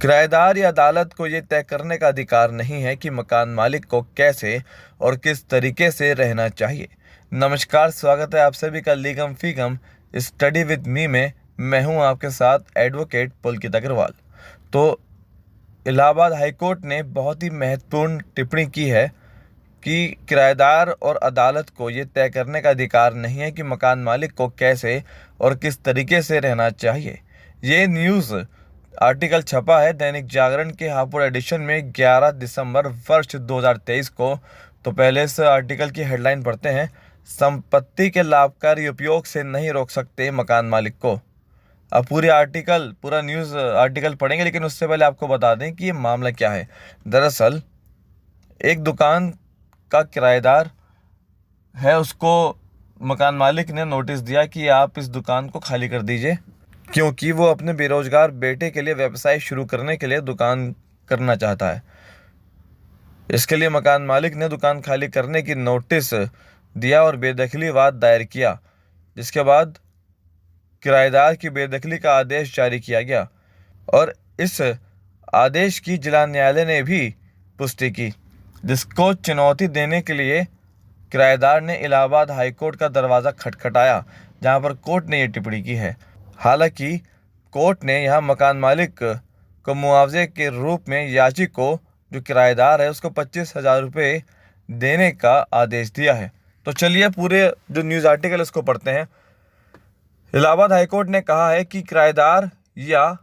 किराएदार या अदालत को ये तय करने का अधिकार नहीं है कि मकान मालिक को कैसे और किस तरीके से रहना चाहिए। नमस्कार, स्वागत है आप सभी का लीगम फीगम स्टडी विद मी में। मैं हूं आपके साथ एडवोकेट पुलकित अग्रवाल। तो इलाहाबाद हाईकोर्ट ने बहुत ही महत्वपूर्ण टिप्पणी की है कि किराएदार और अदालत को ये तय करने का अधिकार नहीं है कि मकान मालिक को कैसे और किस तरीके से रहना चाहिए। ये न्यूज़ आर्टिकल छपा है दैनिक जागरण के हापुड़ एडिशन में 11 दिसंबर वर्ष 2023 को। तो पहले इस आर्टिकल की हेडलाइन पढ़ते हैं। संपत्ति के लाभकारी उपयोग से नहीं रोक सकते मकान मालिक को। अब पूरा न्यूज़ आर्टिकल पढ़ेंगे, लेकिन उससे पहले आपको बता दें कि ये मामला क्या है। दरअसल एक दुकान का किराएदार है, उसको मकान मालिक ने नोटिस दिया कि आप इस दुकान को खाली कर दीजिए, क्योंकि वो अपने बेरोजगार बेटे के लिए व्यवसाय शुरू करने के लिए दुकान करना चाहता है। इसके लिए मकान मालिक ने दुकान खाली करने की नोटिस दिया और बेदखली वाद दायर किया, जिसके बाद किराएदार की बेदखली का आदेश जारी किया गया और इस आदेश की जिला न्यायालय ने भी पुष्टि की, जिसको चुनौती देने के लिए किराएदार ने इलाहाबाद हाईकोर्ट का दरवाज़ा खटखटाया, जहां पर कोर्ट ने ये टिप्पणी की है। हालांकि कोर्ट ने यहां मकान मालिक को मुआवजे के रूप में याची को, जो किराएदार है, उसको 25,000 रुपये देने का आदेश दिया है। तो चलिए पूरे जो न्यूज़ आर्टिकल उसको पढ़ते हैं। इलाहाबाद हाईकोर्ट ने कहा है कि किराएदार या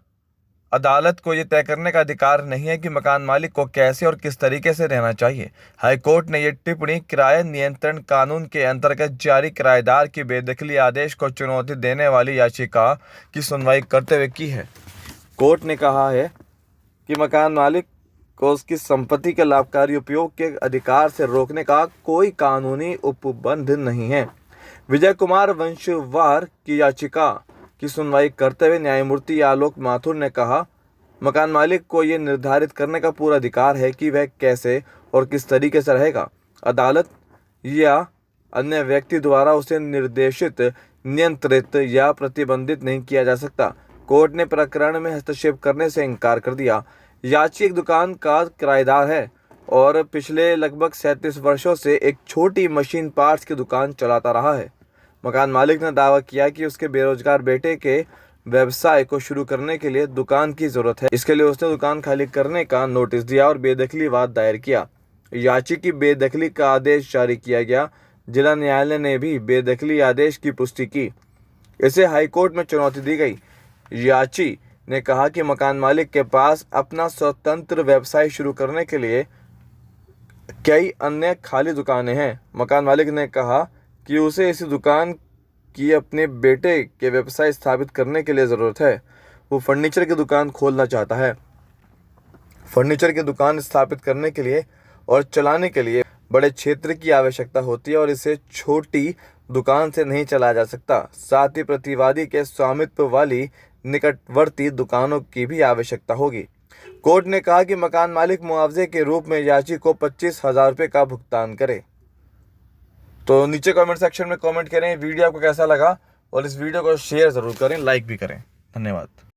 अदालत को ये तय करने का अधिकार नहीं है कि मकान मालिक को कैसे और किस तरीके से रहना चाहिए। हाईकोर्ट ने यह टिप्पणी किराया नियंत्रण कानून के अंतर्गत जारी किराएदार की बेदखली आदेश को चुनौती देने वाली याचिका की सुनवाई करते हुए की है। कोर्ट ने कहा है कि मकान मालिक को उसकी संपत्ति के लाभकारी उपयोग के अधिकार से रोकने का कोई कानूनी उपबंध नहीं है। विजय कुमार वंशवार की याचिका की सुनवाई करते हुए न्यायमूर्ति आलोक माथुर ने कहा, मकान मालिक को ये निर्धारित करने का पूरा अधिकार है कि वह कैसे और किस तरीके से रहेगा। अदालत या अन्य व्यक्ति द्वारा उसे निर्देशित, नियंत्रित या प्रतिबंधित नहीं किया जा सकता। कोर्ट ने प्रकरण में हस्तक्षेप करने से इनकार कर दिया। याची एक दुकान का किराएदार है और पिछले लगभग 37 वर्षों से एक छोटी मशीन पार्ट्स की दुकान चलाता रहा है। मकान मालिक ने दावा किया कि उसके बेरोजगार बेटे के व्यवसाय को शुरू करने के लिए दुकान की जरूरत है। इसके लिए उसने दुकान खाली करने का नोटिस दिया और बेदखली वाद दायर किया। याची की बेदखली का आदेश जारी किया गया। जिला न्यायालय ने भी बेदखली आदेश की पुष्टि की। इसे हाईकोर्ट में चुनौती दी गई। याची ने कहा कि मकान मालिक के पास अपना स्वतंत्र व्यवसाय शुरू करने के लिए कई अन्य खाली दुकानें हैं। मकान मालिक ने कहा कि उसे इसी दुकान की अपने बेटे के व्यवसाय स्थापित करने के लिए ज़रूरत है। वो फर्नीचर की दुकान खोलना चाहता है। फर्नीचर की दुकान स्थापित करने के लिए और चलाने के लिए बड़े क्षेत्र की आवश्यकता होती है और इसे छोटी दुकान से नहीं चलाया जा सकता। साथ ही प्रतिवादी के स्वामित्व वाली निकटवर्ती दुकानों की भी आवश्यकता होगी। कोर्ट ने कहा कि मकान मालिक मुआवजे के रूप में याची को 25,000 रुपये का भुगतान करे। तो नीचे कमेंट सेक्शन में कमेंट करें वीडियो आपको कैसा लगा और इस वीडियो को शेयर ज़रूर करें, लाइक भी करें। धन्यवाद।